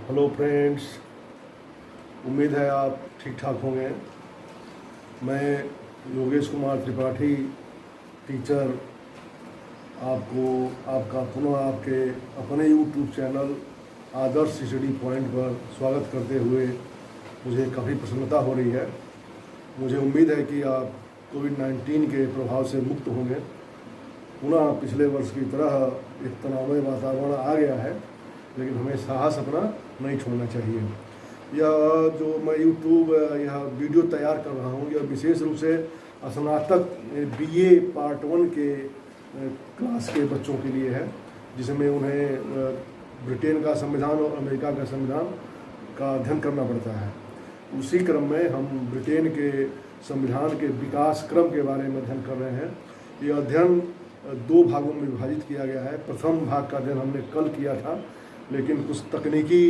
Hello friends, उम्मीद है आप ठीक ठाक होंगे। मैं योगेश कुमार त्रिपाठी, टीचर, आपको आपका पुनः आपके अपने यूट्यूब चैनल आदर्श स्टडी पॉइंट पर स्वागत करते हुए मुझे काफ़ी प्रसन्नता हो रही है। मुझे उम्मीद है कि आप कोविड-19 के प्रभाव से मुक्त होंगे। पुनः पिछले वर्ष की तरह एक तनावमय वातावरण आ गया है, लेकिन हमें साहस अपना नहीं छोड़ना चाहिए। यह जो मैं यूट्यूब यह वीडियो तैयार कर रहा हूँ, यह विशेष रूप से स्नातक BA पार्ट 1 के क्लास के बच्चों के लिए है, जिसमें उन्हें ब्रिटेन का संविधान और अमेरिका का संविधान का अध्ययन करना पड़ता है। उसी क्रम में हम ब्रिटेन के संविधान के विकास क्रम के बारे में अध्ययन कर रहे हैं। यह अध्ययन 2 भागों में विभाजित किया गया है। प्रथम भाग का अध्ययन हमने कल किया था, लेकिन कुछ तकनीकी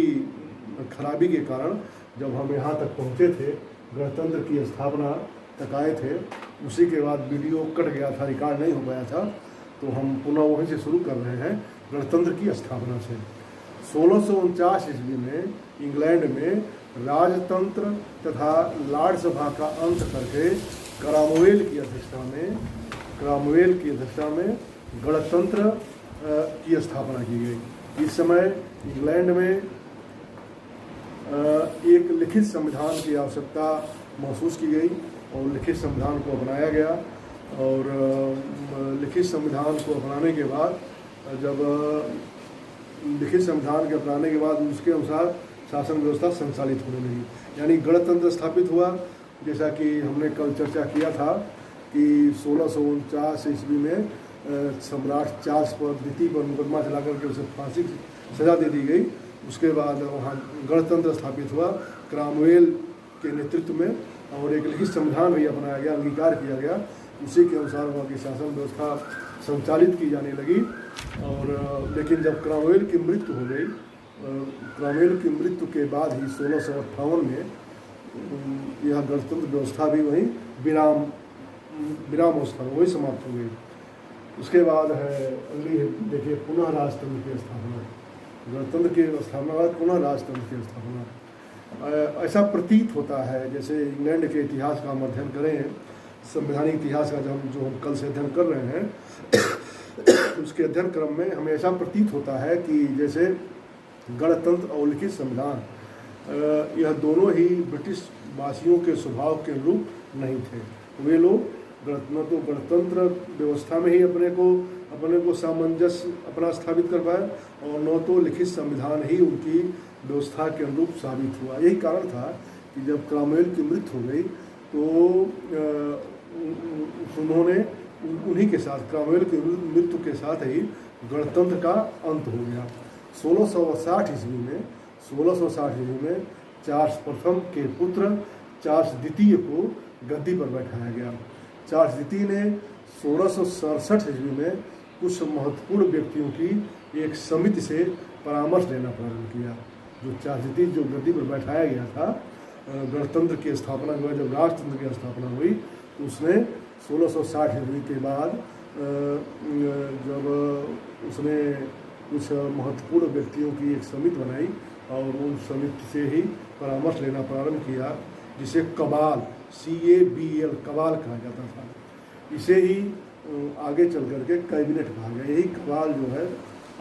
खराबी के कारण जब हम यहाँ तक पहुँचे थे, गणतंत्र की स्थापना तक आए थे, उसी के बाद वीडियो कट गया था, रिकॉर्ड नहीं हो पाया था, तो हम पुनः वहीं से शुरू कर रहे हैं गणतंत्र की स्थापना से। 1649 ईस्वी में इंग्लैंड में राजतंत्र तथा लॉर्ड सभा का अंत करके क्रॉमवेल की अध्यक्षता में गणतंत्र की स्थापना की गई। इस समय इंग्लैंड में एक लिखित संविधान की आवश्यकता महसूस की गई और लिखित संविधान को अपनाया गया। और लिखित संविधान को अपनाने के बाद उसके अनुसार शासन व्यवस्था संचालित होने लगी, यानी गणतंत्र स्थापित हुआ। जैसा कि हमने कल चर्चा किया था कि 1649 ईस्वी में सम्राट चार्ल्स पर द्वितीय पर मुकदमा चला करके उसे फांसी की सजा दे दी गई। उसके बाद वहाँ गणतंत्र स्थापित हुआ क्रॉमवेल के नेतृत्व में, और एक लिखित संविधान भी अपनाया गया, अंगीकार किया गया। उसी के अनुसार वहाँ की शासन व्यवस्था संचालित की जाने लगी। और लेकिन जब क्रॉमवेल की मृत्यु हो गई, क्रॉमवेल की मृत्यु के बाद ही 1658 में यह गणतंत्र व्यवस्था भी वहीं विराम अवस्था में वही समाप्त हो गई। उसके बाद है अगली देखिए पुनः राजतंत्र की स्थापना। गणतंत्र की स्थापना बाद पुनः राजतंत्र की स्थापना। ऐसा प्रतीत होता है जैसे इंग्लैंड के इतिहास का हम अध्ययन करें, संवैधानिक इतिहास का जो हम कल से अध्ययन कर रहे हैं उसके अध्ययन क्रम में हमें ऐसा प्रतीत होता है कि जैसे गणतंत्र और लिखित संविधान यह दोनों ही ब्रिटिश वासियों के स्वभाव के अनुरूप नहीं थे। वे लोग न तो गणतंत्र व्यवस्था में ही अपने को सामंजस्य अपना स्थापित कर पाए, और न तो लिखित संविधान ही उनकी व्यवस्था के अनुरूप साबित हुआ। यही कारण था कि जब क्रॉमवेल की मृत्यु हो गई तो उन्होंने उन्हीं के साथ क्रॉमवेल की मृत्यु के साथ ही गणतंत्र का अंत हो गया। 1660 ईस्वी में चार्ल्स प्रथम के पुत्र चार्ल्स द्वितीय को गद्दी पर बैठाया गया। चार्ल्स द्वितीय ने 1667 ईस्वी में कुछ महत्वपूर्ण व्यक्तियों की एक समिति से परामर्श लेना प्रारंभ किया। जो चार्ल्स द्वितीय जो गद्दी पर बैठाया गया था, गणतंत्र की स्थापना हुआ, जब राजतंत्र की स्थापना हुई तो उसने 1660 ईस्वी के बाद जब उसने कुछ महत्वपूर्ण व्यक्तियों की एक समिति बनाई और उन समिति से ही परामर्श लेना प्रारंभ किया, जिसे कबाल CABL कबाल कहा जाता था। इसे ही आगे चल करके कैबिनेट कहा गया। यही कबाल जो है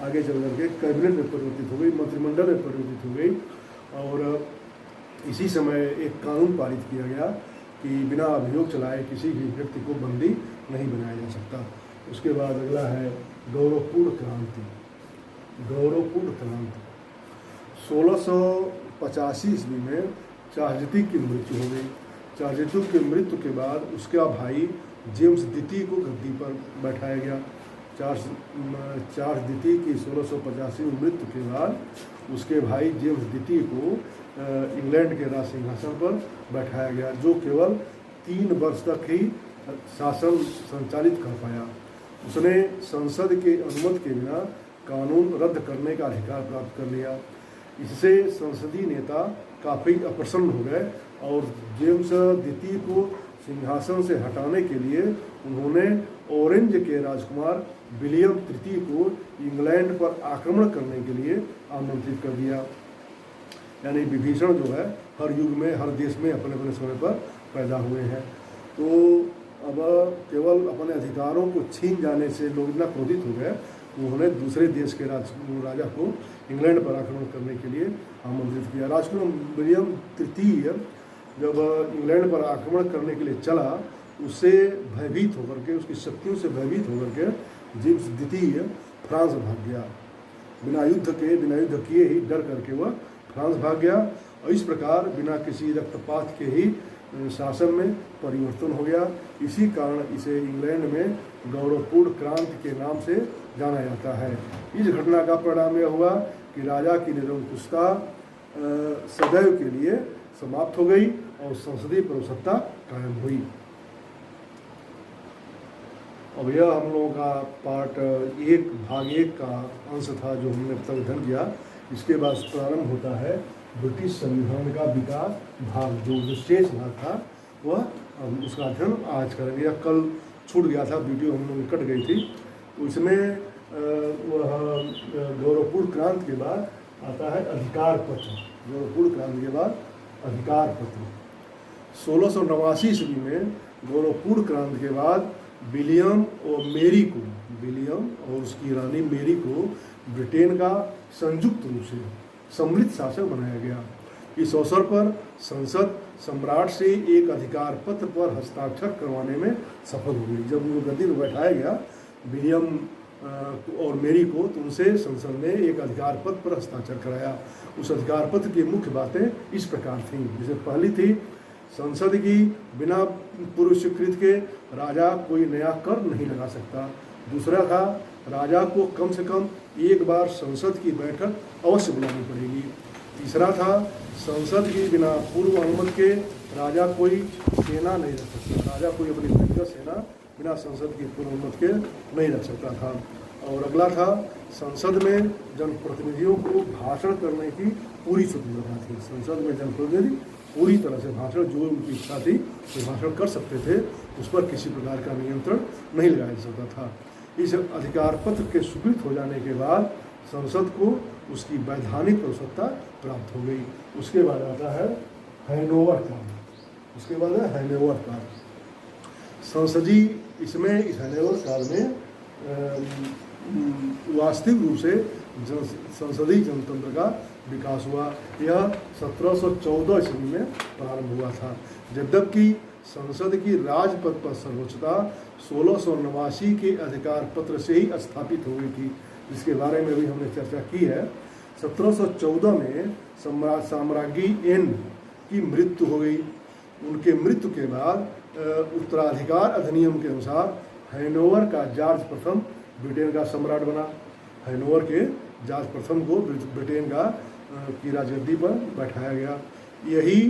आगे चल करके कैबिनेट में परिवर्तित हो गई, मंत्रिमंडल में परिवर्तित हो गई। और इसी समय एक कानून पारित किया गया कि बिना अभियोग चलाए किसी भी व्यक्ति को बंदी नहीं बनाया जा सकता। उसके बाद अगला है गौरवपूर्ण क्रांति। 1685 ईस्वी में चार्ल्स द्वितीय की मृत्यु हो गई। चार्ल्स द्वितीय की मृत्यु के बाद उसका भाई जेम्स द्वितीय को गद्दी पर बैठाया गया। चार्ल्स द्वितीय की 1685 में मृत्यु के बाद उसके भाई जेम्स द्वितीय को इंग्लैंड के राज सिंहासन पर बैठाया गया, जो केवल 3 वर्ष तक ही शासन संचालित कर पाया। उसने संसद के अनुमति के बिना कानून रद्द करने का अधिकार प्राप्त कर लिया। इससे संसदीय नेता काफ़ी अप्रसन्न हो गए और जेम्स द्वितीय को सिंहासन से हटाने के लिए उन्होंने ऑरेंज के राजकुमार विलियम तृतीय को इंग्लैंड पर आक्रमण करने के लिए आमंत्रित कर दिया। यानी विभीषण जो है हर युग में हर देश में अपने अपने समय पर पैदा हुए हैं। तो अब केवल अपने अधिकारों को छीन जाने से लोग इतना क्रोधित हो गए, उन्होंने दूसरे देश के राजा को इंग्लैंड पर आक्रमण करने के लिए आमंत्रित किया। राजकुमार विलियम तृतीय जब इंग्लैंड पर आक्रमण करने के लिए चला, उससे भयभीत होकर के, उसकी शक्तियों से भयभीत होकर के जेम्स द्वितीय फ्रांस भाग गया। बिना युद्ध किए ही डर करके वह फ्रांस भाग गया, और इस प्रकार बिना किसी रक्तपात के ही शासन में परिवर्तन हो गया। इसी कारण इसे इंग्लैंड में गौरवपूर्ण क्रांति के नाम से जाना जाता है। इस घटना का परिणाम यह हुआ कि राजा की निरंकुशता सदैव के लिए समाप्त हो गई और संसदीय प्रभुसत्ता कायम हुई। अब यह हम लोगों का भाग एक का अंश था जो हमने अब तक अध्ययन किया। इसके बाद प्रारंभ होता है ब्रिटिश संविधान का विकास भाग, जो शेष भाग था वह उसका अध्ययन आज करेंगे, या कल छूट गया था, वीडियो हम लोग कट गई थी। उसमें वह गौरवपूर्ण क्रांति के बाद आता है अधिकार पत्र। गौरवपूर्ण क्रांति के बाद अधिकार पत्र 1689 ईस्वी में गौरवपूर्ण क्रांति के बाद विलियम और उसकी रानी मेरी को ब्रिटेन का संयुक्त रूप से सम्मिलित शासक बनाया गया। इस अवसर पर संसद सम्राट से एक अधिकार पत्र पर हस्ताक्षर करवाने में सफल हो गई। जब वो गद्दी पर बैठाया गया विलियम और मेरी को, तो उनसे संसद ने एक अधिकार पत्र पर हस्ताक्षर कराया। उस अधिकार पत्र की मुख्य बातें इस प्रकार थीं। जैसे पहली थी, संसद की बिना पूर्व स्वीकृति के राजा कोई नया कर नहीं लगा सकता। दूसरा था, राजा को कम से कम एक बार संसद की बैठक अवश्य बुलानी पड़ेगी। तीसरा था, संसद की बिना पूर्व अनुमति के राजा कोई सेना नहीं रख सकता। राजा कोई अपनी व्यक्तिगत सेना बिना संसद की पूर्व अनुमति के नहीं रख सकता था। और अगला था, संसद में जनप्रतिनिधियों को भाषण करने की पूरी स्वतंत्रता थी। संसद में जनप्रतिनिधि पूरी तरह से भाषण, जो उनकी इच्छा थी वो भाषण कर सकते थे, उस पर किसी प्रकार का नियंत्रण नहीं लगाया जा सकता था। इस अधिकार पत्र के स्वीकृत हो जाने के बाद संसद को उसकी वैधानिक प्रभुसत्ता प्राप्त हो गई। उसके बाद आता है हैनोवर काल। उसके बाद है हैनोवर काल। संसदीय इस हैनोवर काल में वास्तविक रूप से संसदीय जनतंत्र का विकास हुआ। यह 1714 ईस्वी में प्रारंभ हुआ था, जबकि संसद की राजपद पर सर्वोच्चता 1689 के अधिकार पत्र से ही स्थापित हो गई थी, जिसके बारे में भी हमने चर्चा की है। 1714 में साम्राज्ञी एन की मृत्यु हो गई। उनके मृत्यु के बाद उत्तराधिकार अधिनियम के अनुसार हैनोवर का जॉर्ज प्रथम ब्रिटेन का सम्राट बना। हैनोवर के जॉर्ज प्रथम को ब्रिटेन का की राजगद्दी पर बैठाया गया। यही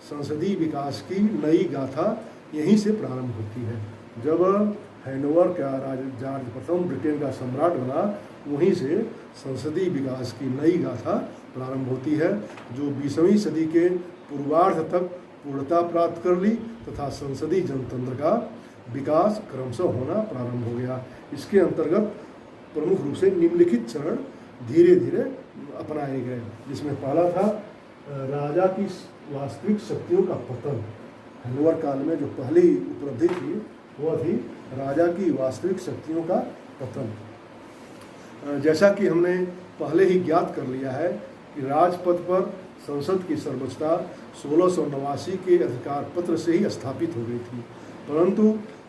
संसदीय विकास की नई गाथा यहीं से प्रारंभ होती है। जब हैनोवर का जॉर्ज प्रथम ब्रिटेन का सम्राट बना, वहीं से संसदीय विकास की नई गाथा प्रारंभ होती है, जो 20वीं सदी के पूर्वार्ध तक पूर्णता प्राप्त कर ली तथा संसदीय जनतंत्र का विकास क्रमशः होना प्रारंभ हो गया। इसके अंतर्गत प्रमुख रूप से निम्नलिखित चरण धीरे धीरे अपनाए गए, जिसमें पहला था राजा की वास्तविक शक्तियों का पतन। हैनोवर काल में जो पहली उपलब्धि थी वह थी राजा की वास्तविक शक्तियों का पतन। जैसा कि हमने पहले ही ज्ञात कर लिया है कि राजपद पर संसद की सर्वोच्चता 1689 के अधिकार पत्र से ही स्थापित हो गई थी, परंतु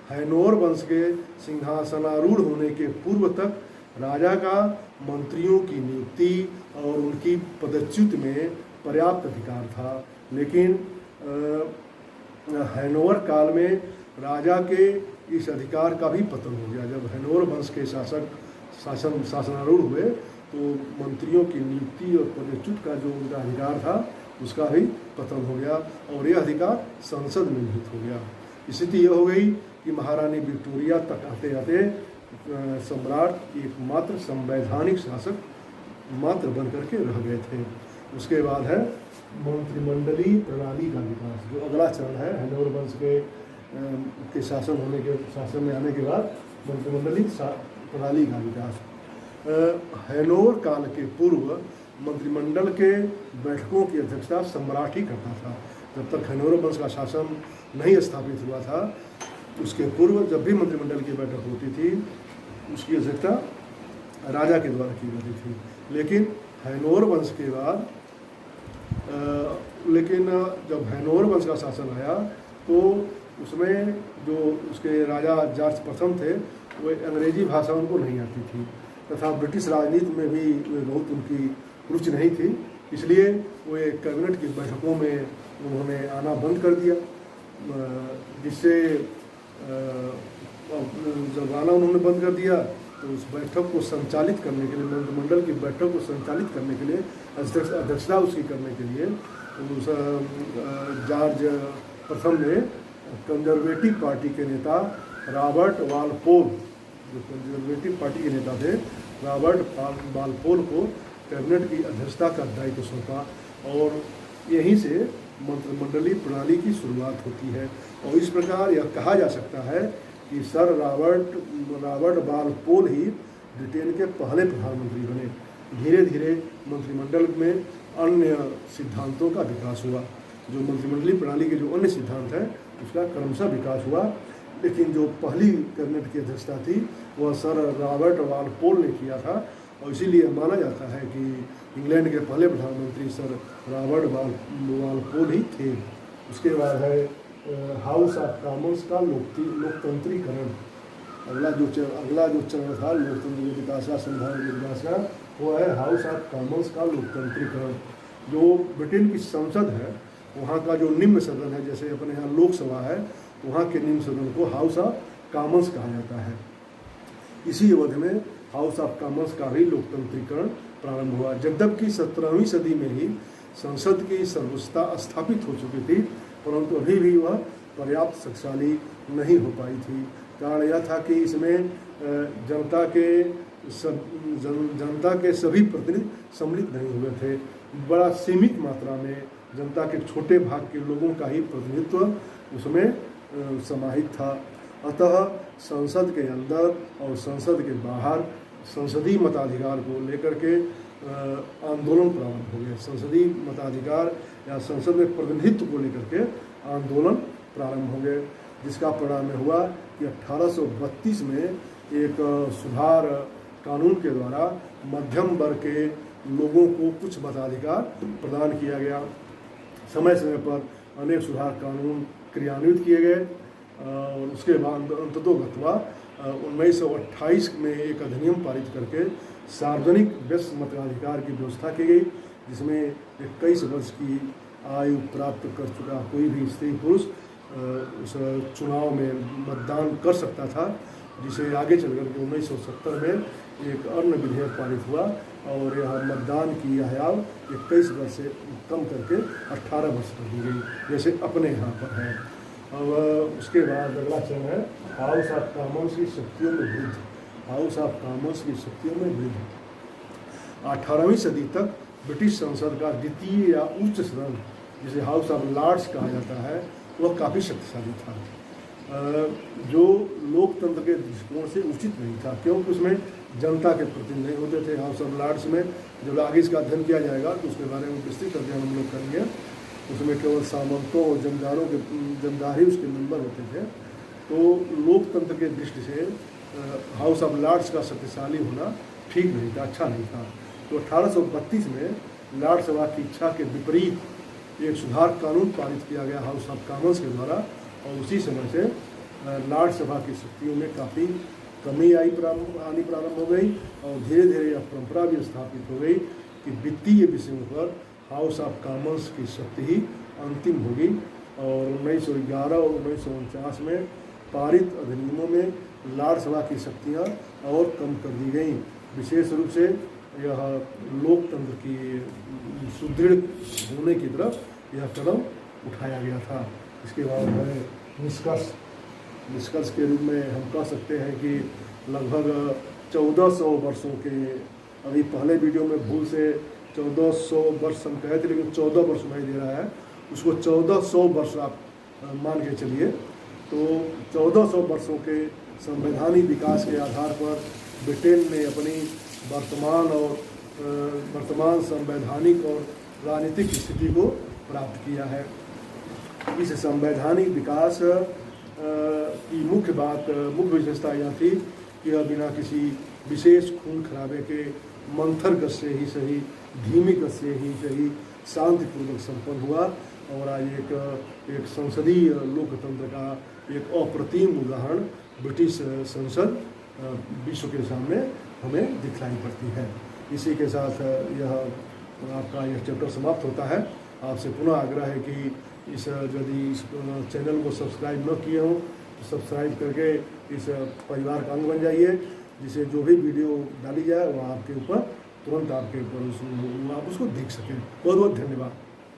हैनोवर वंश के सिंहासनारूढ़ होने के पूर्व तक राजा का मंत्रियों की नियुक्ति और उनकी पदच्युत में पर्याप्त अधिकार था। लेकिन हैनोवर काल में राजा के इस अधिकार का भी पतन हो गया। जब हैनोवर वंश के शासनारूढ़ हुए तो मंत्रियों की नियुक्ति और पदच्युत का जो उनका अधिकार था उसका भी पतन हो गया और यह अधिकार संसद में निहित हो गया। स्थिति यह हो गई कि महारानी विक्टोरिया तक आते आते सम्राट एकमात्र संवैधानिक शासक मात्र बन करके रह गए थे। उसके बाद है मंत्रिमंडलीय प्रणाली का विकास, जो अगला चरण है। हैनोवर वंश के शासन में आने के बाद मंत्रिमंडलीय प्रणाली का विकास। हैनोवर काल के पूर्व मंत्रिमंडल के बैठकों की अध्यक्षता सम्राट ही करता था। जब तक खैनोर वंश का शासन नहीं स्थापित हुआ था, उसके पूर्व जब भी मंत्रिमंडल की बैठक होती थी उसकी अध्यक्षता राजा के द्वारा की जाती थी। लेकिन खैनोर वंश के बाद जब खैनोर वंश का शासन आया तो उसमें जो उसके राजा जॉर्ज प्रथम थे वो अंग्रेजी भाषा उनको नहीं आती थी तथा ब्रिटिश राजनीति में भी बहुत उनकी रुचि नहीं थी, इसलिए वो एक कैबिनेट की बैठकों में उन्होंने आना बंद कर दिया, जिससे जब आना उन्होंने बंद कर दिया तो उस बैठक को संचालित करने के लिए, मंत्रिमंडल की बैठक को संचालित करने के लिए, अध्यक्षता उसकी करने के लिए उस जॉर्ज प्रथम ने कंजर्वेटिव पार्टी के नेता रॉबर्ट वालपोल, जो कंजर्वेटिव पार्टी के नेता थे, रॉबर्ट वालपोल को कैबिनेट की अध्यक्षता का दायित्व सौंपा और यहीं से मंत्रिमंडलीय प्रणाली की शुरुआत होती है। और इस प्रकार यह कहा जा सकता है कि सर रॉबर्ट वालपोल ही ब्रिटेन के पहले प्रधानमंत्री बने। धीरे धीरे मंत्रिमंडल में अन्य सिद्धांतों का विकास हुआ, जो मंत्रिमंडलीय प्रणाली के जो अन्य सिद्धांत हैं उसका क्रमशः विकास हुआ, लेकिन जो पहली कैबिनेट की अध्यक्षता थी वह सर रॉबर्ट वालपोल ने किया था और इसीलिए माना जाता है कि इंग्लैंड के पहले प्रधानमंत्री सर रॉबर्ट वालपोल ही थे। उसके बाद है हाउस ऑफ कॉमन्स का लोकतंत्रीकरण। अगला जो चरण था लोकतंत्र के विकास का, संविधान के विकास का, वो है हाउस ऑफ कॉमन्स का लोकतंत्रीकरण। जो ब्रिटेन की संसद है वहाँ का जो निम्न सदन है, जैसे अपने यहाँ लोकसभा है, वहाँ के निम्न सदन को हाउस ऑफ कॉमन्स कहा जाता है। इसी अवधि में हाउस ऑफ कॉमन्स का भी लोकतंत्रीकरण प्रारंभ हुआ, जबकि 17वीं सदी में ही संसद की सर्वोच्चता स्थापित हो चुकी थी, परंतु अभी भी वह पर्याप्त शक्तिशाली नहीं हो पाई थी। कारण यह था कि इसमें जनता के सभी प्रतिनिधि सम्मिलित नहीं हुए थे। बड़ा सीमित मात्रा में जनता के छोटे भाग के लोगों का ही प्रतिनिधित्व उसमें समाहित था। अतः संसद के अंदर और संसद के बाहर संसदीय मताधिकार को लेकर के आंदोलन प्रारंभ हो गए। संसदीय मताधिकार या संसद में प्रतिनिधित्व को लेकर के आंदोलन प्रारंभ हो गए, जिसका परिणाम हुआ कि 1832 में एक सुधार कानून के द्वारा मध्यम वर्ग के लोगों को कुछ मताधिकार प्रदान किया गया। समय समय पर अनेक सुधार कानून क्रियान्वित किए गए और उसके बाद अंततोगत्वा 1928 में एक अधिनियम पारित करके सार्वजनिक व्यस्त मताधिकार की व्यवस्था की गई, जिसमें 21 वर्ष की आयु प्राप्त कर चुका कोई भी स्त्री पुरुष उस चुनाव में मतदान कर सकता था, जिसे आगे चल कर के 1970 में एक अन्य विधेयक पारित हुआ और यह मतदान की आयु 21 वर्ष से कम करके 18 वर्ष कर दी गई, जैसे अपने यहाँ पर है। अब उसके बाद अगला चरण है हाउस ऑफ कॉमन्स की शक्तियों में वृद्धि। हाउस ऑफ कॉमन्स की शक्तियों में वृद्धि 18वीं सदी तक ब्रिटिश संसद का द्वितीय या उच्च सदन, जिसे हाउस ऑफ लॉर्ड्स कहा जाता है, वह काफ़ी शक्तिशाली था, जो लोकतंत्र के दृष्टिकोण से उचित नहीं था, क्योंकि उसमें जनता के प्रतिनिधि नहीं होते थे। हाउस ऑफ लॉर्ड्स में जब आगे इसका अध्ययन किया जाएगा तो उसके बारे में विस्तृत अध्ययन हम लोग करेंगे। उसमें केवल सामंतों और जमींदार ही उसके मेंबर होते थे। तो लोकतंत्र के दृष्टि से हाउस ऑफ लॉर्ड्स का शक्तिशाली होना ठीक नहीं था, अच्छा नहीं था। तो 1832 में लॉर्ड सभा की इच्छा के विपरीत एक सुधार कानून पारित किया गया हाउस ऑफ कॉमन्स के द्वारा और उसी समय से लॉर्ड सभा की शक्तियों में काफ़ी कमी आनी प्रारंभ हो गई और धीरे धीरे यह परंपरा भी स्थापित हो गई कि वित्तीय विषयों पर हाउस ऑफ कॉमन्स की शक्ति ही अंतिम होगी। और 1911 और 1949 में पारित अधिनियमों में लॉर्ड सभा की शक्तियाँ और कम कर दी गई। विशेष रूप से यह लोकतंत्र की सुदृढ़ होने की तरफ यह कदम उठाया गया था। इसके बाद है निष्कर्ष के रूप में हम कह सकते हैं कि लगभग 1400 वर्षों के, अभी पहले वीडियो में भूल से 1400 वर्ष हम कहे थे लेकिन 14 वर्ष नहीं दे रहा है, उसको 1400 वर्ष आप मान के चलिए। तो 1400 वर्षों के संवैधानिक विकास के आधार पर ब्रिटेन ने अपनी वर्तमान और वर्तमान संवैधानिक और राजनीतिक स्थिति को प्राप्त किया है। इस संवैधानिक विकास की मुख्य विशेषता यह थी कि यह बिना किसी विशेष खून खराबे के मंथर गति से ही सही, धीमी गति से ही सही, शांतिपूर्वक संपन्न हुआ और आज एक संसदीय लोकतंत्र का एक अप्रतिम उदाहरण ब्रिटिश संसद विश्व के सामने हमें दिखलाई पड़ती है। इसी के साथ यह आपका यह चैप्टर समाप्त होता है। आपसे पुनः आग्रह है कि यदि इस चैनल को सब्सक्राइब न किए हों तो सब्सक्राइब करके इस परिवार का अंग बन जाइए, जिसे जो भी वीडियो डाली जाए वह आपके ऊपर तुरंत आपके ऊपर आप उसको देख सकें। बहुत बहुत धन्यवाद।